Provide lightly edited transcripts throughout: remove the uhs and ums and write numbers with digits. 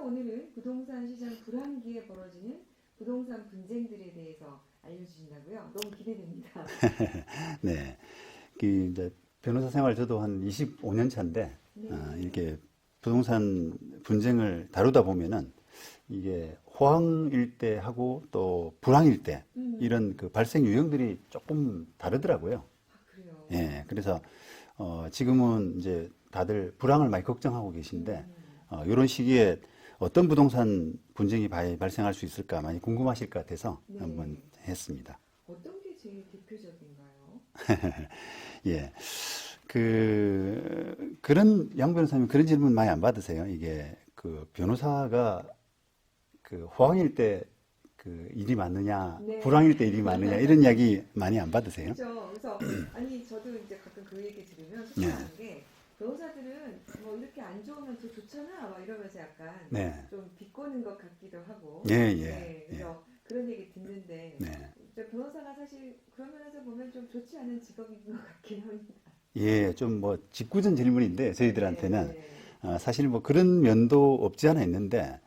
오늘은 부동산 시장 불황기에 벌어지는 부동산 분쟁들에 대해서 알려주신다고요? 너무 기대됩니다. 네. 이제 변호사 생활 저도 한 25년 차인데, 네. 이렇게 부동산 분쟁을 다루다 보면은 이게 호황일 때 하고 또 불황일 때 이런 그 발생 유형들이 조금 다르더라고요. 아, 그래요? 예. 그래서, 지금은 이제 다들 불황을 많이 걱정하고 계신데, 이런 시기에 어떤 부동산 분쟁이 발생할 수 있을까 많이 궁금하실 것 같아서 네. 한번 했습니다. 어떤 게 제일 대표적인가요? 예. 그런 양 변호사님 그런 질문 많이 안 받으세요? 이게 그 변호사가 그 호황일 때 그 일이 많느냐, 네. 불황일 때 일이 많느냐 이런 이야기 많이 안 받으세요? 그렇죠. 그래서 아니 저도 이제 가끔 그 얘기 들으면 네. 속상한 게 변호사들은 뭐 이렇게 안 좋으면 더 좋잖아 막 이러면서 약간 네. 좀 비꼬는 것 같기도 하고. 예, 예, 네, 그래서 그런 얘기 듣는데 네. 이제 변호사가 사실 그런 면에서 보면 좀 좋지 않은 직업인 것 같긴 합니다. 예, 좀 뭐 짓궂은 질문인데 저희들한테는 네. 사실 뭐 그런 면도 없지 않아 있는데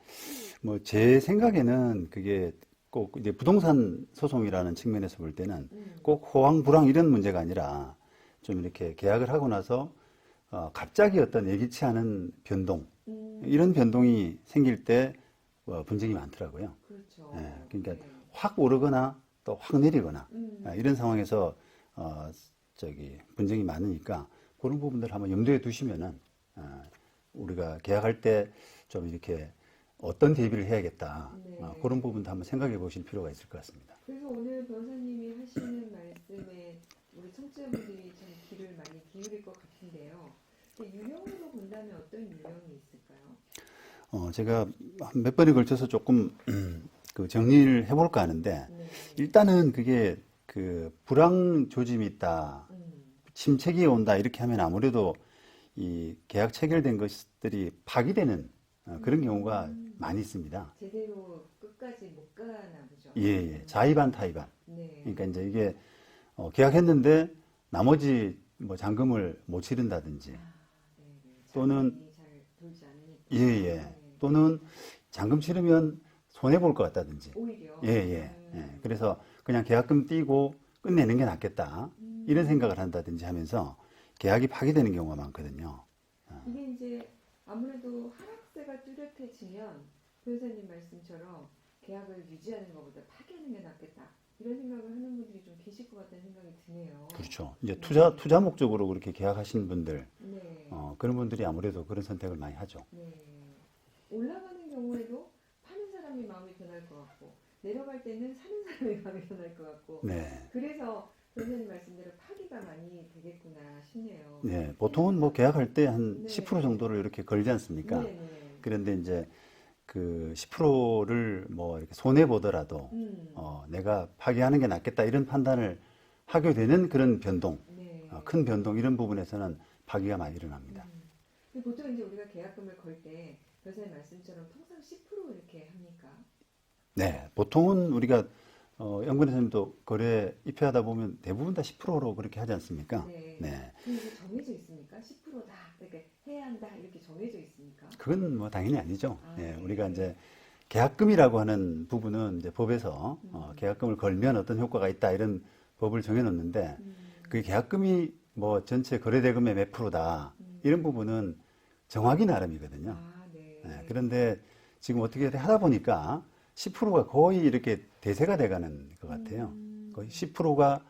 뭐 제 생각에는 그게 꼭 이제 부동산 소송이라는 측면에서 볼 때는 꼭 호황, 불황 이런 문제가 아니라 좀 이렇게 계약을 하고 나서 갑자기 어떤 예기치 않은 변동 이런 변동이 생길 때 분쟁이 많더라고요. 그렇죠. 예, 그러니까 네. 확 오르거나 또 확 내리거나 음. 이런 상황에서 분쟁이 많으니까 그런 부분들 한번 염두에 두시면은 우리가 계약할 때 좀 이렇게 어떤 대비를 해야겠다. 네. 그런 부분도 한번 생각해 보실 필요가 있을 것 같습니다. 그래서 오늘 변호사님이 하시는 말씀에 우리 청취자분들이 참 귀를 많이 기울일 것 같은데요. 유형으로 본다면 어떤 유형이 있을까요? 제가 몇 번에 걸쳐서 조금 그 정리를 해볼까 하는데 네. 일단은 그게 그 불황 조짐이 있다, 침체기에 온다 이렇게 하면 아무래도 이 계약 체결된 것들이 파기되는 그런 경우가 많이 있습니다. 제대로 끝까지 못 가나 보죠. 예, 예. 자의반 타의반. 네. 그러니까 이제 이게 계약했는데 나머지 뭐 잔금을 못 치른다든지 네. 또는 자금이 잘 돌지 않으니까. 예, 예. 또는 잔금 치르면 손해 볼 것 같다든지. 오히려. 예, 예. 예. 그래서 그냥 계약금 띄고 끝내는 게 낫겠다. 이런 생각을 한다든지 하면서 계약이 파기되는 경우가 많거든요. 이게 이제 아무래도 하락세가 뚜렷해지면 변호사님 말씀처럼 계약을 유지하는 것보다 파기하는 게 낫겠다. 이런 생각을 하는 분들이 좀 계실 것 같다는 생각이 드네요. 그렇죠. 이제 투자 목적으로 그렇게 계약하시는 분들, 네. 그런 분들이 아무래도 그런 선택을 많이 하죠. 네. 올라가는 경우에도 파는 사람이 마음이 변할 것 같고 내려갈 때는 사는 사람이 마음이 변할 것 같고 네. 그래서 변호사님 말씀대로 파기가 많이 되겠구나 싶네요. 네. 보통은 뭐 계약할 때 한 네. 10% 정도를 이렇게 걸지 않습니까? 네, 네. 그런데 이제 그 10%를 뭐 이렇게 손해 보더라도 내가 파기하는 게 낫겠다 이런 판단을 하게 되는 그런 변동, 네. 큰 변동 이런 부분에서는 파기가 많이 일어납니다. 근데 보통 이제 우리가 계약금을 걸 때 변호사님 말씀처럼 통상 10% 이렇게 합니까? 네, 보통은 우리가 연구원에서도 거래 입회하다 보면 대부분 다 10%로 그렇게 하지 않습니까? 네. 네. 그럼 이게 정해져 있습니까? 10%다 이렇게 해야 한다 이렇게 정해져 있습니까? 그건 뭐 당연히 아니죠. 아, 예, 네. 우리가 이제 계약금이라고 하는 부분은 이제 법에서 계약금을 걸면 어떤 효과가 있다 이런 법을 정해놓는데 그 계약금이 뭐 전체 거래대금의 몇 프로다 이런 부분은 정하기 나름이거든요. 아, 네. 예, 그런데 지금 어떻게 하다 보니까 10%가 거의 이렇게 대세가 돼가는 것 같아요. 거의 10%가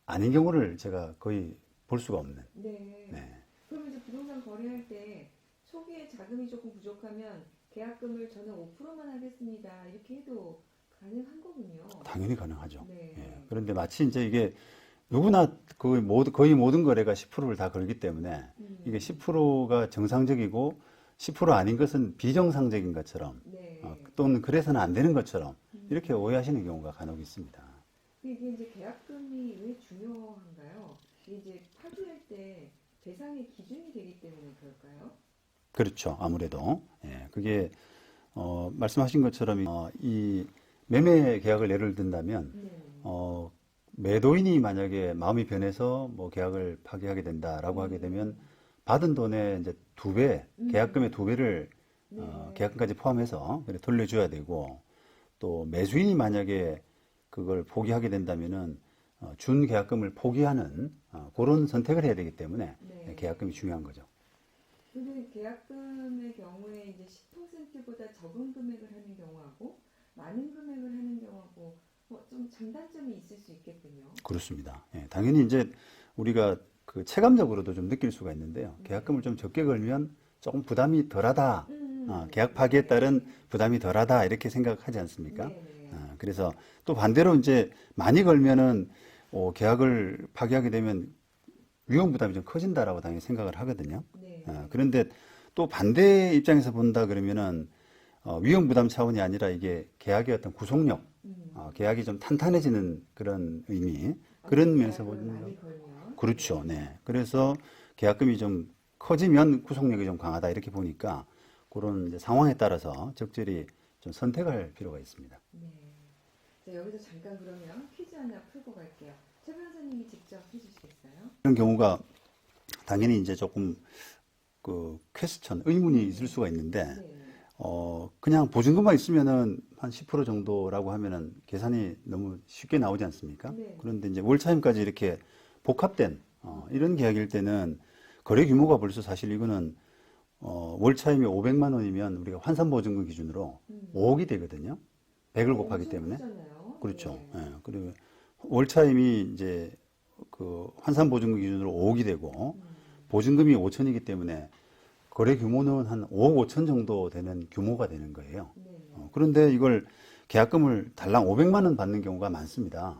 아닌 경우를 제가 거의 볼 수가 없는. 네. 네. 그럼 이제 부동산 거래할 때 초기에 자금이 조금 부족하면 계약금을 저는 5%만 하겠습니다. 이렇게 해도 가능한 거군요. 당연히 가능하죠. 네. 예, 그런데 마치 이제 이게 누구나 거의 모든 거래가 10%를 다 걸기 때문에 이게 10%가 정상적이고 10% 아닌 것은 비정상적인 것처럼 네. 또는 그래서는 안 되는 것처럼 이렇게 오해하시는 경우가 간혹 있습니다. 이게 이제 계약금이 왜 중요한가요? 이게 이제 파기할 때 대상의 기준이 되기 때문에 그럴까요? 그렇죠. 아무래도. 예, 그게, 말씀하신 것처럼, 이 매매 계약을 예를 든다면, 네. 매도인이 만약에 마음이 변해서 뭐 계약을 파기하게 된다라고 하게 되면, 받은 돈의 이제 2배, 계약금의 2배를 네. 계약금까지 포함해서 그래 돌려줘야 되고 또 매수인이 만약에 그걸 포기하게 된다면은 준 계약금을 포기하는 그런 선택을 해야 되기 때문에 네. 계약금이 중요한 거죠. 근데 계약금의 경우에 이제 10%보다 적은 금액을 하는 경우하고 많은 금액을 하는 경우하고 좀 장단점이 있을 수 있겠군요. 그렇습니다. 예, 당연히 이제 우리가 그 체감적으로도 좀 느낄 수가 있는데요. 네. 계약금을 좀 적게 걸면 조금 부담이 덜하다. 계약 네. 파기에 따른 부담이 덜하다 이렇게 생각하지 않습니까? 네. 네. 그래서 또 반대로 이제 많이 걸면은 계약을 파기하게 되면 위험 부담이 좀 커진다라고 당연히 생각을 하거든요. 네. 그런데 또 반대 입장에서 본다 그러면은 위험 부담 차원이 아니라 이게 계약의 어떤 구속력, 계약이 좀 탄탄해지는 그런 의미, 그런 면에서 계약금을 보면 많이 걸면 그렇죠. 네. 그래서 계약금이 좀 커지면 구속력이 좀 강하다 이렇게 보니까 그런 이제 상황에 따라서 적절히 좀 선택할 필요가 있습니다. 네. 자, 여기서 잠깐 그러면 퀴즈 하나 풀고 갈게요. 최 변호사님이 직접 해주시겠어요? 그런 경우가 당연히 이제 조금 그 퀘스천, 의문이 있을 수가 있는데 네. 그냥 보증금만 있으면은 한 10% 정도라고 하면은 계산이 너무 쉽게 나오지 않습니까? 네. 그런데 이제 월차임까지 이렇게 복합된 이런 계약일 때는 거래 규모가 벌써 사실 이거는 월차임이 500만 원이면 우리가 환산보증금 기준으로 5억이 되거든요. 100을 곱하기 엄청 때문에. 크잖아요. 그렇죠. 네. 예. 그리고 월차임이 이제 그 환산보증금 기준으로 5억이 되고 보증금이 5천이기 때문에 거래 규모는 한 5억 5천 정도 되는 규모가 되는 거예요. 네. 그런데 이걸 계약금을 달랑 500만 원 받는 경우가 많습니다.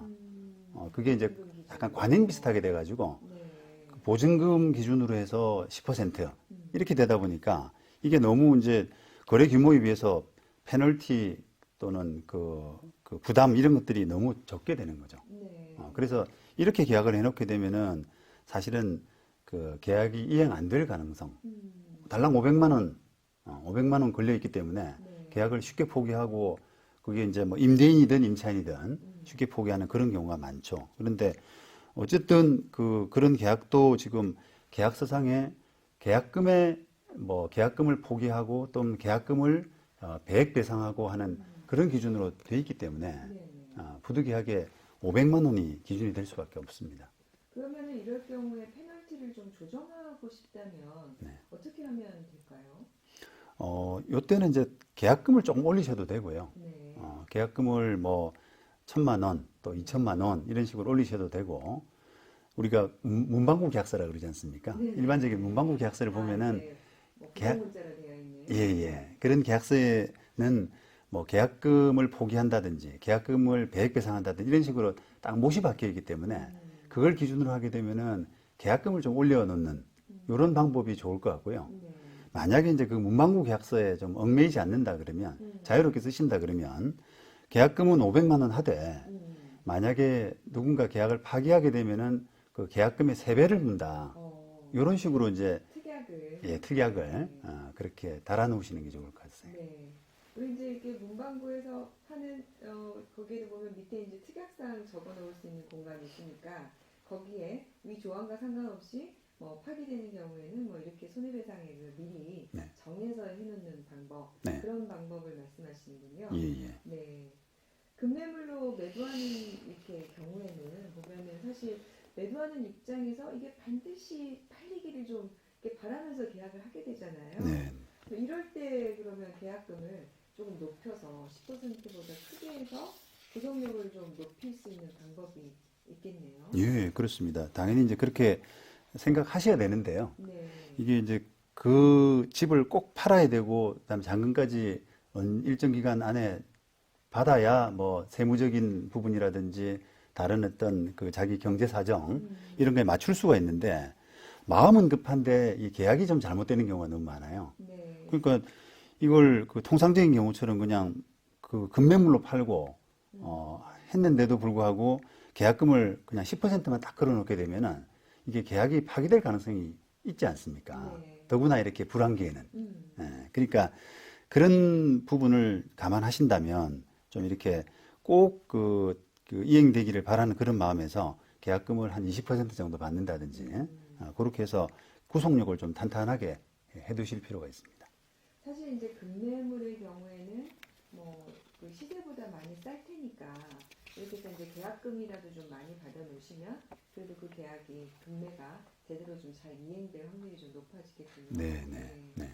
그게 이제 보증금 기준으로. 약간 관행 비슷하게 돼가지고 네. 보증금 기준으로 해서 10% 이렇게 되다 보니까 이게 너무 이제 거래 규모에 비해서 페널티 또는 그 부담 이런 것들이 너무 적게 되는 거죠. 네. 그래서 이렇게 계약을 해놓게 되면은 사실은 그 계약이 이행 안 될 가능성, 달랑 500만 원, 500만 원 걸려 있기 때문에 네. 계약을 쉽게 포기하고 그게 이제 뭐 임대인이든 임차인이든 쉽게 포기하는 그런 경우가 많죠. 그런데 어쨌든 그런 계약도 지금 계약서상에 계약금에 뭐 계약금을 포기하고 또는 계약금을 배액 배상하고 하는 그런 기준으로 돼 있기 때문에 네. 부득이하게 500만 원이 기준이 될 수밖에 없습니다. 그러면은 이럴 경우에 페널티를 좀 조정하고 싶다면 네. 어떻게 하면 될까요? 요때는 이제 계약금을 조금 올리셔도 되고요. 네. 계약금을 뭐 1,000만 원, 또 2천만 원 이런 식으로 올리셔도 되고 우리가 문방구 계약서라 그러지 않습니까? 네. 일반적인 문방구 계약서를 보면은 네. 뭐 계약- 부동문자로 되어 있는. 예. 그런 계약서에는 뭐 계약금을 포기한다든지 계약금을 배액 배상한다든지 이런 식으로 딱 못이 박혀 있기 때문에 그걸 기준으로 하게 되면은 계약금을 좀 올려놓는 이런 방법이 좋을 것 같고요. 네. 만약에 이제 그 문방구 계약서에 좀 얽매이지 않는다 그러면 자유롭게 쓰신다 그러면 계약금은 500만 원 하되 만약에 누군가 계약을 파기하게 되면은 그 계약금의 3배를 문다. 이런 식으로 이제 특약을. 특약을 그렇게 달아놓으시는 게 좋을 것 같아요. 네. 우리 이제 이렇게 문방구에서 하는 거기에 보면 밑에 이제 특약사항 적어놓을 수 있는 공간이 있으니까 거기에 위 조항과 상관없이 뭐 파기되는 경우에는 뭐 이렇게 손해배상액을 미리 네. 정해서 해놓는 방법 네. 그런 방법을 말씀하시는군요. 예. 네. 급매물로 매도하는 이렇게 경우에는 보면은 사실 매도하는 입장에서 이게 반드시 팔리기를 좀 이렇게 바라면서 계약을 하게 되잖아요. 네. 이럴 때 그러면 계약금을 조금 높여서 10%보다 크게 해서 구속력을 좀 높일 수 있는 방법이 있겠네요. 예, 그렇습니다. 당연히 이제 그렇게 생각하셔야 되는데요. 네. 이게 이제 그 집을 꼭 팔아야 되고, 그다음에 잔금까지 일정 기간 안에 받아야 뭐 세무적인 부분이라든지 다른 어떤 그 자기 경제 사정 이런 거에 맞출 수가 있는데 마음은 급한데 이 계약이 좀 잘못되는 경우가 너무 많아요. 네. 그러니까 이걸 그 통상적인 경우처럼 그냥 그 급매물로 팔고 했는데도 불구하고 계약금을 그냥 10%만 딱 걸어놓게 되면은 이게 계약이 파기될 가능성이 있지 않습니까? 네. 더구나 이렇게 불황기에는. 예, 그러니까 그런 부분을 감안하신다면 좀 이렇게 꼭 그 이행되기를 바라는 그런 마음에서 계약금을 한 20% 정도 받는다든지 그렇게 해서 구속력을 좀 탄탄하게 해두실 필요가 있습니다. 사실 이제 금매물의 경우에는 뭐 그 시세보다 많이 쌀 테니까 이렇게 해서 이제 계약금이라도 좀 많이 받아 놓으시면 그래도 그 계약이 금매가 제대로 좀 잘 이행될 확률이 좀 높아지겠군요. 네, 네, 네.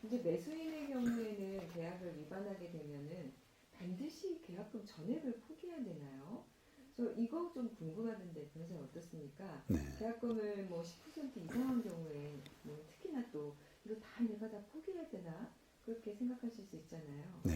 이제 매수인의 경우에는 계약을 위반하게 되면은 반드시 계약금 전액을 포기해야 되나요? 저 이거 좀 궁금하던데 변호사님 어떻습니까? 네. 계약금을 뭐 10% 이상한 경우에 뭐 특히나 또 이거 다 내가 다 포기해야 되나? 그렇게 생각하실 수 있잖아요. 네.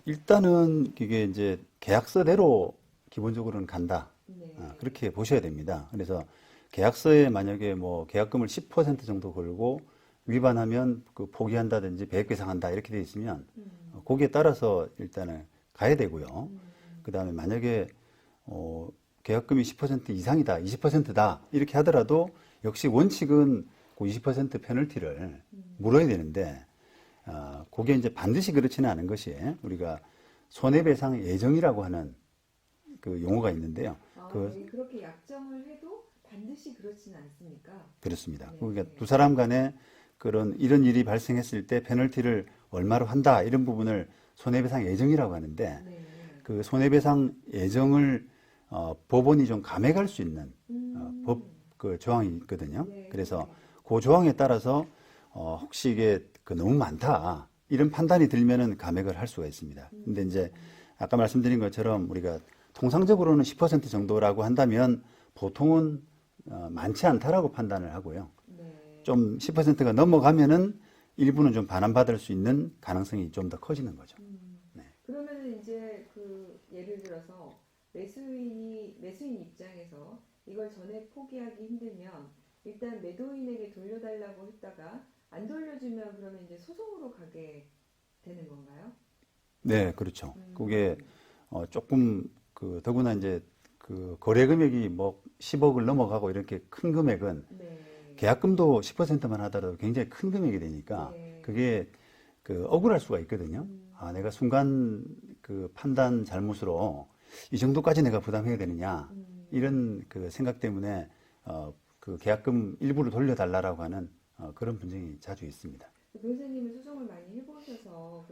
일단은 이게 이제 계약서대로 기본적으로는 간다. 네. 그렇게 보셔야 됩니다. 그래서 계약서에 만약에 뭐 계약금을 10% 정도 걸고 위반하면 그 포기한다든지 배액배상한다 이렇게 돼 있으면 거기에 따라서 일단은 가야 되고요. 그 다음에 만약에 계약금이 10% 이상이다, 20%다 이렇게 하더라도 역시 원칙은 그 20% 페널티를 물어야 되는데 그게 이제 반드시 그렇지는 않은 것이 우리가 손해배상 예정이라고 하는 그 용어가 있는데요. 네. 그렇게 약정을 해도 반드시 그렇지는 않습니까? 그렇습니다. 네. 그러니까 두 사람 간에 이런 일이 발생했을 때 페널티를 얼마로 한다 이런 부분을 손해배상 예정이라고 하는데 네. 그 손해배상 예정을 법원이 좀 감액할 수 있는 법 그 조항이 있거든요. 네. 그래서 그 조항에 따라서 혹시 이게 너무 많다 이런 판단이 들면은 감액을 할 수가 있습니다. 근데 이제 아까 말씀드린 것처럼 우리가 통상적으로는 10% 정도라고 한다면 보통은 많지 않다라고 판단을 하고요. 네. 좀 10%가 넘어가면은 일부는 좀 반환받을 수 있는 가능성이 좀 더 커지는 거죠. 네. 그러면은 이제 그 예를 들어서 매수인 입장에서 이걸 전액 포기하기 힘들면 일단 매도인에게 돌려달라고 했다가 안 돌려주면 그러면 이제 소송으로 가게 되는 건가요? 네, 그렇죠. 그게 조금 더구나 이제 그 거래 금액이 뭐 10억을 넘어가고 이렇게 큰 금액은 네. 계약금도 10%만 하더라도 굉장히 큰 금액이 되니까 네. 그게 억울할 수가 있거든요. 내가 순간 그 판단 잘못으로 이 정도까지 내가 부담해야 되느냐 이런 그 생각 때문에 그 계약금 일부를 돌려달라고 하는 그런 분쟁이 자주 있습니다. 변호사님은 소송을 많이 해보셔서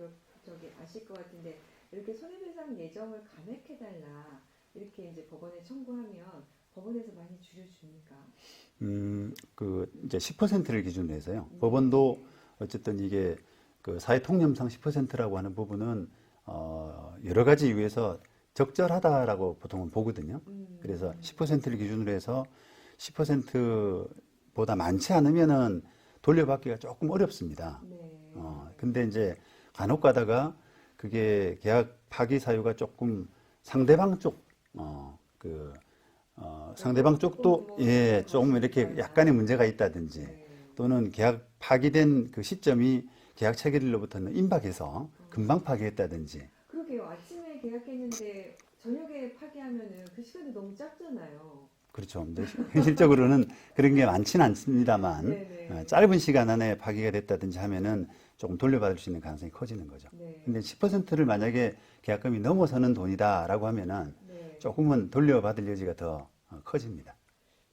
저기 아실 것 같은데 이렇게 손해배상 예정을 감액해달라 이렇게 이제 법원에 청구하면 법원에서 많이 줄여줍니까? 이제 10%를 기준으로 해서요. 법원도 어쨌든 이게 그 사회통념상 10%라고 하는 부분은 여러 가지 이유에서 적절하다라고 보통은 보거든요. 그래서 10%를 기준으로 해서 10%보다 많지 않으면은 돌려받기가 조금 어렵습니다. 네. 근데 이제 간혹 가다가 그게 계약 파기 사유가 조금 상대방 쪽, 상대방 쪽도 좀 이렇게 약간의 문제가 있다든지 또는 계약 파기된 그 시점이 계약 체결일로부터는 임박해서 금방 파기했다든지. 그러게요. 아침에 계약했는데 저녁에 파기하면은 그 시간이 너무 짧잖아요. 그렇죠. 근데 현실적으로는 그런 게 많지는 않습니다만 짧은 시간 안에 파기가 됐다든지 하면은 조금 돌려받을 수 있는 가능성이 커지는 거죠. 네. 근데 10%를 만약에 계약금이 넘어서는 돈이다라고 하면은 네. 조금은 돌려받을 여지가 더 커집니다.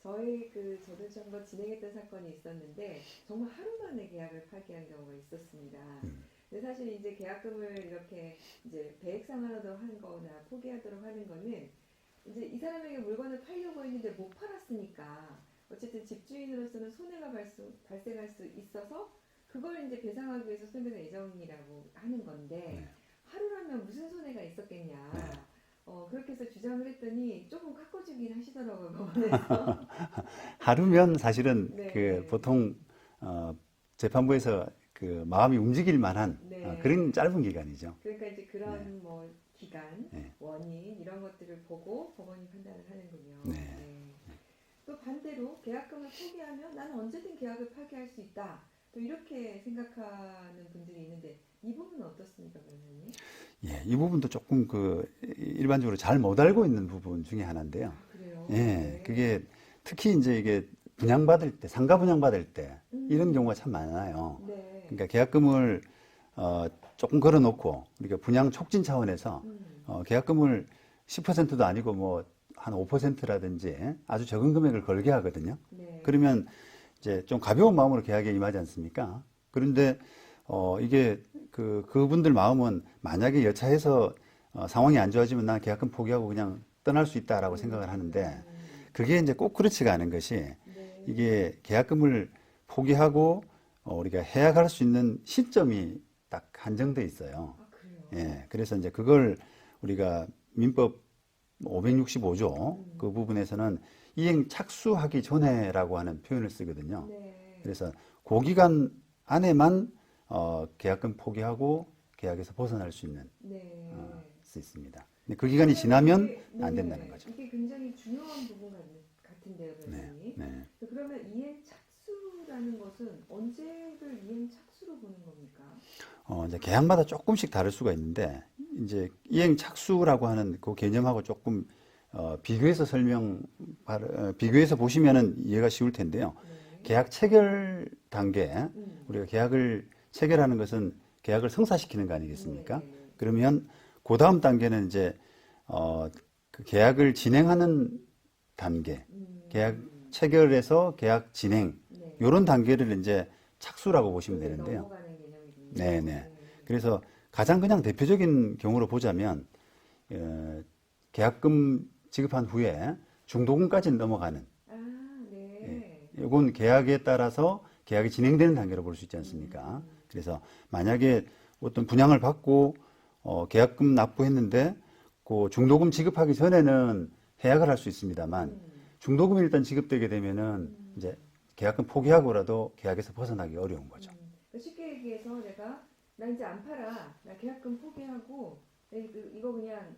저도 한번 진행했던 사건이 있었는데 정말 하루 만에 계약을 파기한 경우가 있었습니다. 근데 사실 이제 계약금을 이렇게 이제 배액상환하도록 하는 거나 포기하도록 하는 거는 이제 이 사람에게 물건을 팔려고 했는데 못 팔았으니까 어쨌든 집주인으로서는 손해가 발생할 수 있어서 그걸 이제 배상하기 위해서 손해배상 예정이라고 하는 건데 하루라면 무슨 손해가 있었겠냐. 그렇게 해서 주장을 했더니 조금 깎아주긴 하시더라고요, 법원에서. 하루면 사실은 네. 보통 재판부에서 그 마음이 움직일 만한 네. 그런 짧은 기간이죠. 그러니까 이제 그런 뭐 기간, 네. 원인 이런 것들을 보고 법원이 판단을 하는군요. 네. 또 반대로 계약금을 포기하면 나는 언제든 계약을 파기할 수 있다. 또 이렇게 생각하는 분들이 있는데 이 부분은 어떻습니까, 변호사님? 예, 이 부분도 조금 일반적으로 잘 못 알고 있는 부분 중에 하나인데요. 아, 그래요? 예, 네. 그게 특히 이제 이게 분양받을 때, 상가 분양받을 때 이런 경우가 참 많아요. 네. 그러니까 계약금을 조금 걸어놓고 우리가 분양 촉진 차원에서 계약금을 10%도 아니고 뭐 한 5%라든지 아주 적은 금액을 걸게 하거든요. 네. 그러면 이제 좀 가벼운 마음으로 계약에 임하지 않습니까? 그런데 이게 그분들 마음은 만약에 여차해서 상황이 안 좋아지면 난 계약금 포기하고 그냥 떠날 수 있다라고 생각을 하는데 그게 이제 꼭 그렇지가 않은 것이 네. 이게 계약금을 포기하고 우리가 해약할 수 있는 시점이 딱 한정돼 있어요. 아, 그래요? 예, 그래서 이제 그걸 우리가 민법 565조 음. 그 부분에서는 이행 착수하기 전에라고 하는 표현을 쓰거든요. 네. 그래서 그 기간 안에만 계약금 포기하고 계약에서 벗어날 수 있는 네. 수 있습니다. 근데 그 기간이 지나면 이게, 안 네, 된다는 거죠. 이게 굉장히 중요한 부분 같은데요, 네, 변호사님. 네. 그러면 이행 착수라는 것은 언제를 이행 착수로 보는 겁니까? 이제 계약마다 조금씩 다를 수가 있는데 이제 이행 착수라고 하는 그 개념하고 조금 비교해서 비교해서 보시면은 이해가 쉬울 텐데요. 네. 계약 체결 단계 우리가 음. 계약을 체결하는 것은 계약을 성사시키는 거 아니겠습니까? 네. 그러면 그 다음 단계는 이제 그 계약을 진행하는 단계, 계약 체결에서 계약 진행 네. 이런 단계를 이제 착수라고 보시면 그게 되는데요. 넘어가는 개념이군요. 네네. 그래서 가장 그냥 대표적인 경우로 보자면 계약금 지급한 후에 중도금까지 넘어가는 아, 네. 이건 계약에 따라서 계약이 진행되는 단계로 볼 수 있지 않습니까? 그래서 만약에 어떤 분양을 받고 계약금 납부했는데 그 중도금 지급하기 전에는 해약을 할 수 있습니다만 중도금이 일단 지급되게 되면은 이제 계약금 포기하고라도 계약에서 벗어나기 어려운 거죠. 쉽게 얘기해서 나 이제 안 팔아. 나 계약금 포기하고 이거 그냥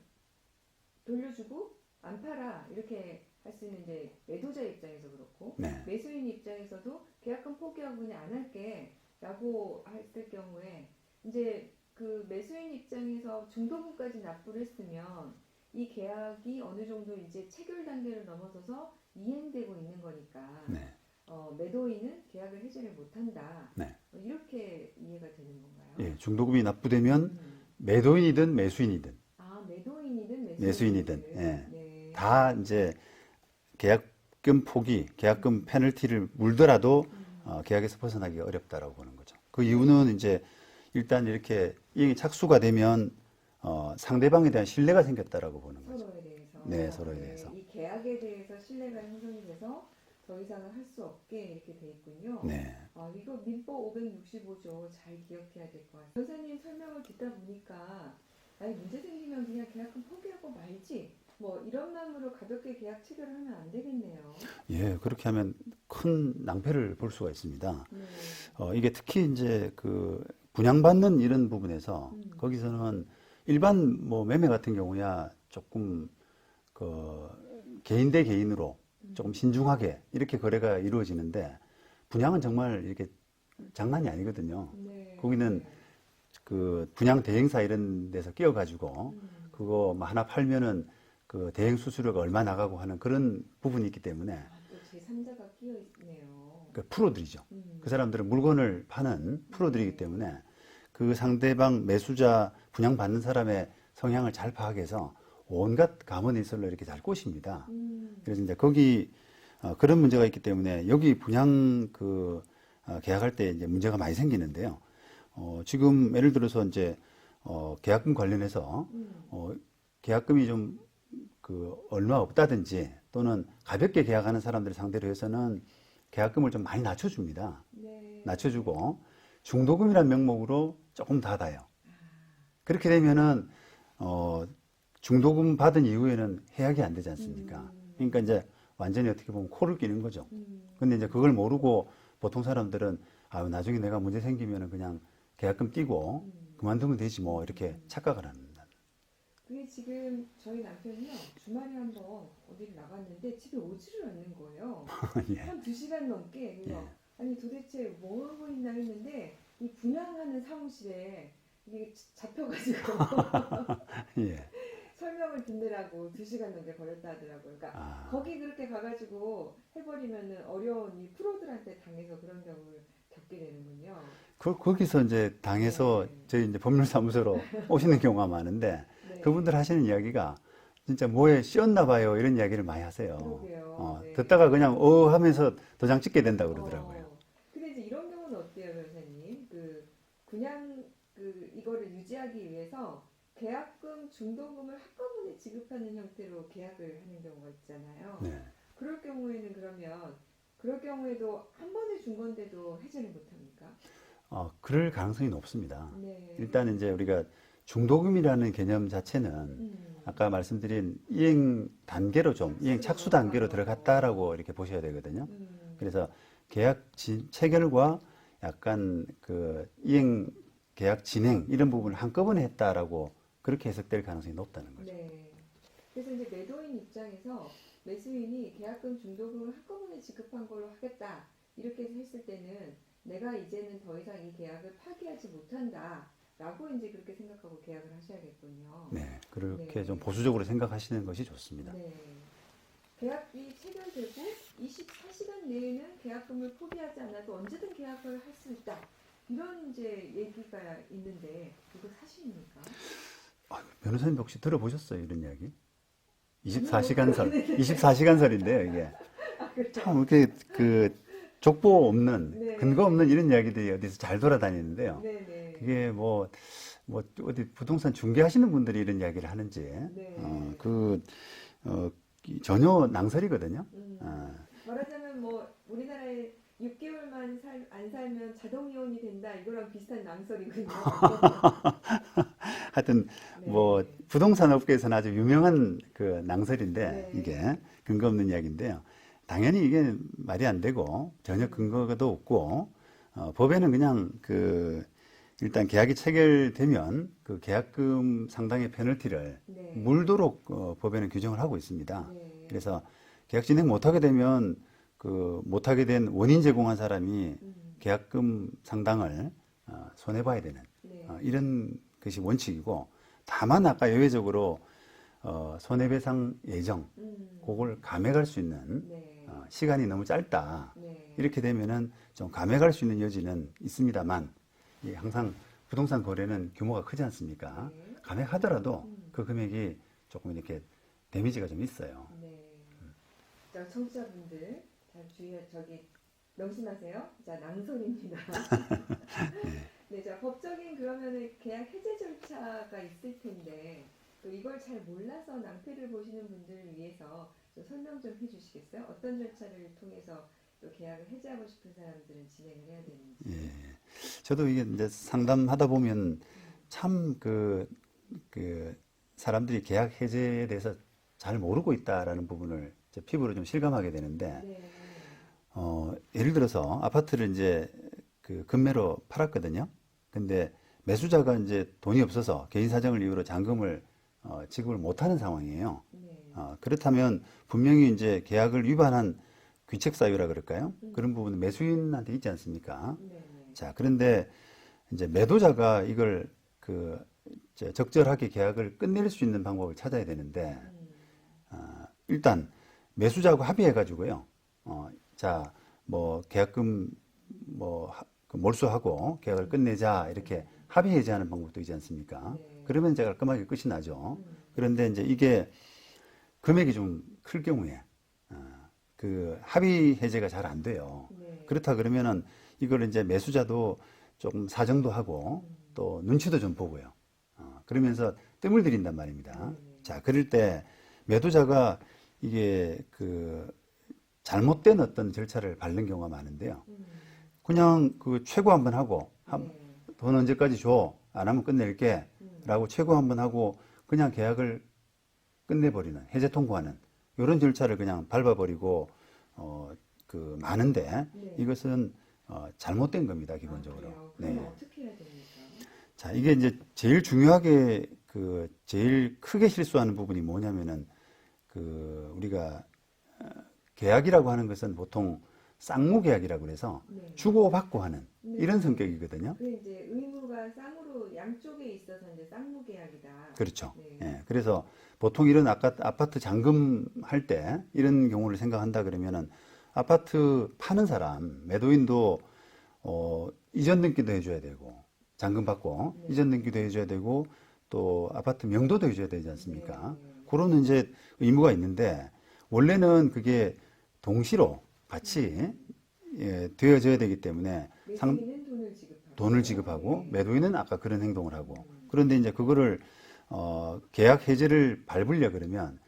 돌려주고 안 팔아. 이렇게 할 수 있는 이제 매도자 입장에서 그렇고 네. 매수인 입장에서도 계약금 포기하고 그냥 안 할게 라고 했을 경우에 이제 그 매수인 입장에서 중도금까지 납부를 했으면 이 계약이 어느 정도 이제 체결 단계를 넘어서서 이행되고 있는 거니까 네. 매도인은 계약을 해지를 못한다. 네. 이렇게 이해가 되는 건가요? 예, 중도금이 납부되면 음. 매도인이든 매수인이든 아, 매도인이든 매수인이든 예, 네. 다 이제 계약금 포기, 계약금 페널티를 물더라도 계약에서 벗어나기 어렵다라고 보는 거죠. 그 이유는 이제 일단 이렇게 이행이 착수가 되면 상대방에 대한 신뢰가 생겼다라고 보는 거죠. 서로에 대해서. 네, 서로에 대해서. 이 계약에 대해서 신뢰가 형성이 돼서 더 이상은 할 수 없게 이렇게 돼 있군요. 네. 이거 민법 565조 잘 기억해야 될 것 같아요. 변호사님 설명을 듣다 보니까 아니 문제 생기면 그냥 계약금 포기하고 말지 뭐 이런 마음으로 가볍게 계약 체결을 하면 안 되겠네요. 예, 그렇게 하면 큰 낭패를 볼 수가 있습니다. 네. 이게 특히 이제 그 분양받는 이런 부분에서 거기서는 일반 뭐 매매 같은 경우야 조금 그 개인 대 개인으로 조금 신중하게 이렇게 거래가 이루어지는데 분양은 정말 이렇게 장난이 아니거든요. 네. 거기는 그 분양 대행사 이런 데서 끼어가지고 그거 뭐 하나 팔면은 그 대행 수수료가 얼마 나가고 하는 그런 부분이 있기 때문에 또 제3자가 끼어 있네요. 그 프로들이죠. 그 사람들은 물건을 파는 프로들이기 때문에 그 상대방 매수자 분양받는 사람의 성향을 잘 파악해서 온갖 감언인설로 이렇게 잘 꼬십니다. 그래서 이제 거기 그런 문제가 있기 때문에 여기 분양 계약할 때 이제 문제가 많이 생기는데요. 지금 예를 들어서 이제 계약금 관련해서 계약금이 좀 얼마 없다든지 또는 가볍게 계약하는 사람들을 상대로 해서는 계약금을 좀 많이 낮춰줍니다. 네. 낮춰주고 중도금이라는 명목으로 조금 닫아요. 그렇게 되면은 중도금 받은 이후에는 해약이 안 되지 않습니까? 그러니까 이제 완전히 어떻게 보면 코를 끼는 거죠. 근데 이제 그걸 모르고 보통 사람들은 나중에 내가 문제 생기면은 그냥 계약금 띄고 그만두면 되지 뭐 이렇게 착각을 합니다. 그게 지금 저희 남편이요 주말에 한번 어디를 나갔는데 집에 오지를 않는 거예요. 예. 한 2시간 넘게. 그래서 예. 아니 도대체 뭐 하고 있나 했는데 이 분양하는 사무실에 이게 잡혀가지고 예. 설명을 듣느라고 2시간 넘게 걸렸다 하더라고요. 그러니까 거기 그렇게 가가지고 해버리면은 어려운 이 프로들한테 당해서 그런 경우를 겪게 되는군요. 거기서 이제 당해서 네. 저희 이제 법률사무소로 오시는 경우가 많은데 네. 그분들 하시는 이야기가 진짜 뭐에 씌었나 봐요 이런 이야기를 많이 하세요. 그러게요. 네. 듣다가 그냥 하면서 도장 찍게 된다고 그러더라고요. 근데 이제 이런 경우는 어때요, 변호사님? 그거를 유지하기 위해서 계약금, 중도금을 한꺼번에 지급하는 형태로 계약을 하는 경우가 있잖아요. 네. 그럴 경우에는 그러면 그럴 경우에도 한 번에 준 건데도 해지를 못합니까? 그럴 가능성이 높습니다. 네. 일단 이제 우리가 중도금이라는 개념 자체는 아까 말씀드린 이행 단계로 이행 착수 단계로 들어갔다라고 이렇게 보셔야 되거든요. 그래서 계약 체결과 약간 그 이행 계약 진행 이런 부분을 한꺼번에 했다라고 그렇게 해석될 가능성이 높다는 거죠. 네. 그래서 이제 매도인 입장에서 매수인이 계약금, 중도금을 한꺼번에 지급한 걸로 하겠다 이렇게 했을 때는 내가 이제는 더 이상 이 계약을 파기하지 못한다. 라고 이제 그렇게 생각하고 계약을 하셔야겠군요. 네, 그렇게 네. 좀 보수적으로 생각하시는 것이 좋습니다. 네. 계약이 체결되고 24시간 내에는 계약금을 포기하지 않아도 언제든 계약을 할 수 있다. 이런 이제 얘기가 있는데 이거 사실입니까? 변호사님 혹시 들어보셨어요? 이런 이야기? 24시간설. 24시간설인데요, 이게. 그렇죠. 참 이렇게 그 족보 없는, 네. 근거 없는 이런 이야기들이 어디서 잘 돌아다니는데요. 네네. 그게 뭐 어디 부동산 중개하시는 분들이 이런 이야기를 하는지, 네. 전혀 낭설이거든요. 말하자면 뭐 우리나라에 6개월만 안 살면 자동 이혼이 된다 이거랑 비슷한 낭설이군요. 하여튼 네. 뭐 부동산 업계에서는 아주 유명한 그 낭설인데 네. 이게 근거 없는 이야기인데요. 당연히 이게 말이 안 되고 전혀 근거도 없고 법에는 그냥 그 일단 계약이 체결되면 그 계약금 상당의 페널티를 네. 물도록 법에는 규정을 하고 있습니다. 네. 그래서 계약 진행 못하게 되면 그 못하게 된 원인 제공한 사람이 계약금 상당을 손해봐야 되는 네. 이런 것이 원칙이고, 다만 아까 예외적으로 손해배상 예정 그걸 감액할 수 있는 네. 시간이 너무 짧다 네. 이렇게 되면은 좀 감액할 수 있는 여지는 있습니다만, 항상 부동산 거래는 규모가 크지 않습니까? 네. 감액하더라도 그 금액이 조금 이렇게 데미지가 좀 있어요. 네. 자, 청취자분들 잘 명심하세요. 자, 낭설입니다. 네, 자, 법적인 그러면은 계약 해제 절차가 있을 텐데 또 이걸 잘 몰라서 낭패를 보시는 분들을 위해서 좀 설명 좀 해주시겠어요? 어떤 절차를 통해서 또 계약을 해제하고 싶은 사람들은 진행을 해야 되는지. 예. 저도 이게 이제 상담하다 보면 참 그 사람들이 계약 해제에 대해서 잘 모르고 있다라는 부분을 이제 피부로 좀 실감하게 되는데, 네. 예를 들어서 아파트를 이제 그 금매로 팔았거든요. 근데 매수자가 이제 돈이 없어서 개인 사정을 이유로 잔금을 지급을 못하는 상황이에요. 네. 그렇다면 분명히 이제 계약을 위반한 귀책 사유라 그럴까요? 그런 부분은 매수인한테 있지 않습니까? 네. 자, 그런데 이제 매도자가 이걸 적절하게 계약을 끝낼 수 있는 방법을 찾아야 되는데, 일단 매수자하고 합의해가지고요. 자, 뭐 계약금 그 몰수하고 계약을 끝내자 이렇게 합의 해제하는 방법도 있지 않습니까? 네. 그러면 이제 깔끔하게 끝이 나죠. 그런데 이제 이게 금액이 좀 클 경우에 그 합의 해제가 잘 안 돼요. 네. 그렇다 그러면은 이걸 이제 매수자도 조금 사정도 하고 또 눈치도 좀 보고요. 그러면서 뜸을 들인단 말입니다. 자, 그럴 때 매도자가 이게 그 잘못된 어떤 절차를 밟는 경우가 많은데요. 그냥 그 최고 한번 하고 돈 언제까지 줘? 안 하면 끝낼게 라고 최고 한번 하고 그냥 계약을 끝내버리는, 해제 통보하는 이런 절차를 그냥 밟아버리고 그 많은데, 네. 이것은 잘못된 겁니다, 기본적으로. 그래요? 네. 그럼 어떻게 해야 됩니까? 자, 이게 이제 제일 중요하게 제일 크게 실수하는 부분이 뭐냐면은 우리가 계약이라고 하는 것은 보통 쌍무 계약이라고 그래서 네. 주고받고 하는 네. 이런 성격이거든요. 그 이제 의무가 쌍으로 양쪽에 있어서 이제 쌍무 계약이다. 그렇죠. 네. 예, 그래서 보통 이런 아파트 잔금할 때 이런 경우를 생각한다 그러면은 아파트 파는 사람, 매도인도 이전 등기도 해줘야 되고, 잔금 받고 네. 이전 등기도 해줘야 되고, 또 아파트 명도도 해줘야 되지 않습니까? 네. 그런 이제 의무가 있는데, 원래는 그게 동시로 같이 되어져야 되기 때문에 매수인은 돈을 지급하고. 돈을 지급하고 매도인은 아까 그런 행동을 하고 그런데 이제 그거를 계약 해지를 밟으려 그러면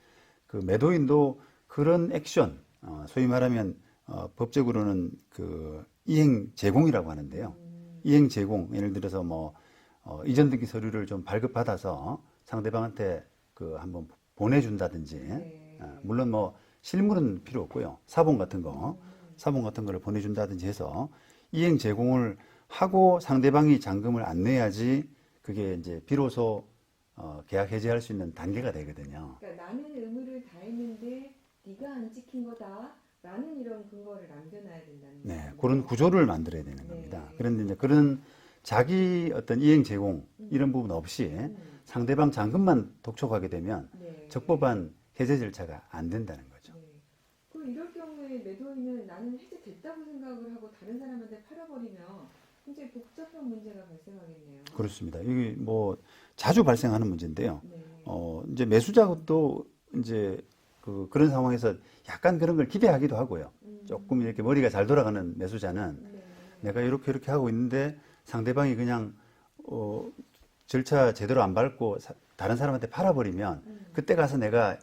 그 매도인도 그런 액션 소위 말하면 법적으로는 그 이행 제공이라고 하는데요. 이행 제공 예를 들어서 뭐 이전 등기 서류를 좀 발급받아서 상대방한테 그 한번 보내준다든지 네. 물론 뭐 실물은 필요 없고요. 사본 같은 거를 보내준다든지 해서 이행 제공을 하고 상대방이 잔금을 안 내야지 그게 이제 비로소 계약 해지할 수 있는 단계가 되거든요. 그러니까 나는 의무를 다했는데 네가 안 지킨 거다라는 이런 근거를 남겨놔야 된다는 네, 거죠. 그런 구조를 만들어야 되는 겁니다. 네. 그런데 이제 그런 자기 어떤 이행 제공 이런 부분 없이 상대방 잔금만 독촉하게 되면 네. 적법한 해제 절차가 안 된다는 거죠. 네. 그럼 이럴 경우에 매도인은 나는 해제됐다고 생각을 하고 다른 사람한테 팔아버리면 굉장히 복잡한 문제가 발생하겠네요. 그렇습니다. 이게 뭐 자주 발생하는 문제인데요. 네. 이제 매수자도 이제 그런 상황에서 약간 그런 걸 기대하기도 하고요. 조금 이렇게 머리가 잘 돌아가는 매수자는 네. 내가 이렇게 하고 있는데 상대방이 그냥 절차 제대로 안 밟고 다른 사람한테 팔아버리면 그때 가서 내가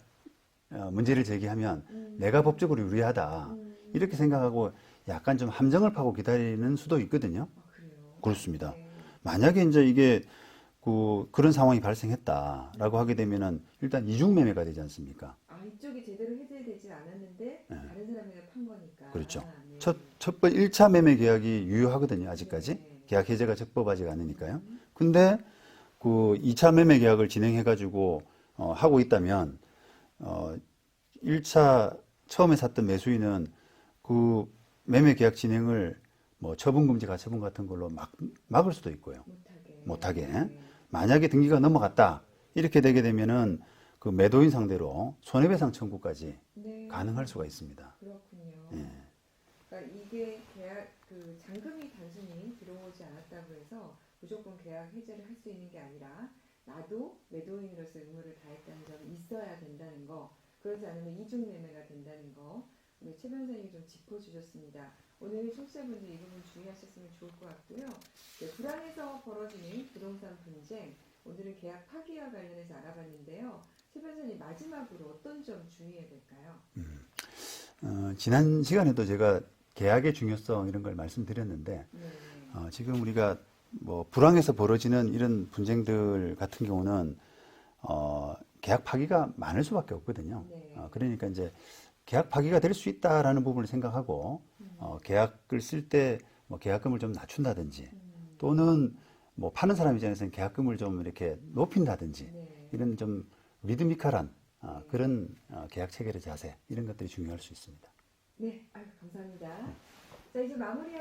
문제를 제기하면 내가 법적으로 유리하다 이렇게 생각하고 약간 좀 함정을 파고 기다리는 수도 있거든요. 아, 그래요? 그렇습니다. 네. 만약에 이제 이게 그런 상황이 발생했다라고 하게 되면은 일단 이중매매가 되지 않습니까? 아, 이쪽이 제대로 해제되지 않았는데 다른 사람에게 판 거니까. 그렇죠. 네. 첫 번 1차 매매 계약이 유효하거든요, 아직까지. 네. 계약 해제가 적법하지가 않으니까요. 근데 그 2차 매매 계약을 진행해 가지고 하고 있다면 1차 처음에 샀던 매수인은 그 매매 계약 진행을 뭐 처분 금지 가처분 같은 걸로 막을 수도 있고요. 못하게. 네. 만약에 등기가 넘어갔다. 이렇게 되게 되면은 그 매도인 상대로 손해배상 청구까지 네. 가능할 수가 있습니다. 그렇군요. 예. 그러니까 이게 계약 그 잔금이 단순히 들어오지 않았다고 해서 무조건 계약 해제를 할 수 있는 게 아니라 나도 매도인으로서 의무를 다했다는 점이 있어야 된다는 거. 그러지 않으면 이중 매매가 된다는 거. 우리 최 변호사님이 좀 짚어주셨습니다. 오늘 청취자분들 이 부분 주의하셨으면 좋을 것 같고요. 네, 불안해서 벌어지는 부동산 분쟁. 오늘은 계약 파기와 관련해서 알아봤는데요. 최 변호사님 마지막으로 어떤 점 주의해야 될까요? 지난 시간에도 제가 계약의 중요성 이런 걸 말씀드렸는데 네. 지금 우리가 뭐 불황에서 벌어지는 이런 분쟁들 같은 경우는 계약 파기가 많을 수밖에 없거든요. 네. 그러니까 이제 계약 파기가 될 수 있다라는 부분을 생각하고 계약을 쓸 때 뭐 계약금을 좀 낮춘다든지 또는 뭐 파는 사람 입장에서는 계약금을 좀 이렇게 높인다든지 네. 이런 좀 리드미컬한 그런 계약 체결의 자세 이런 것들이 중요할 수 있습니다. 네, 아유, 감사합니다. 자, 이제 마무리할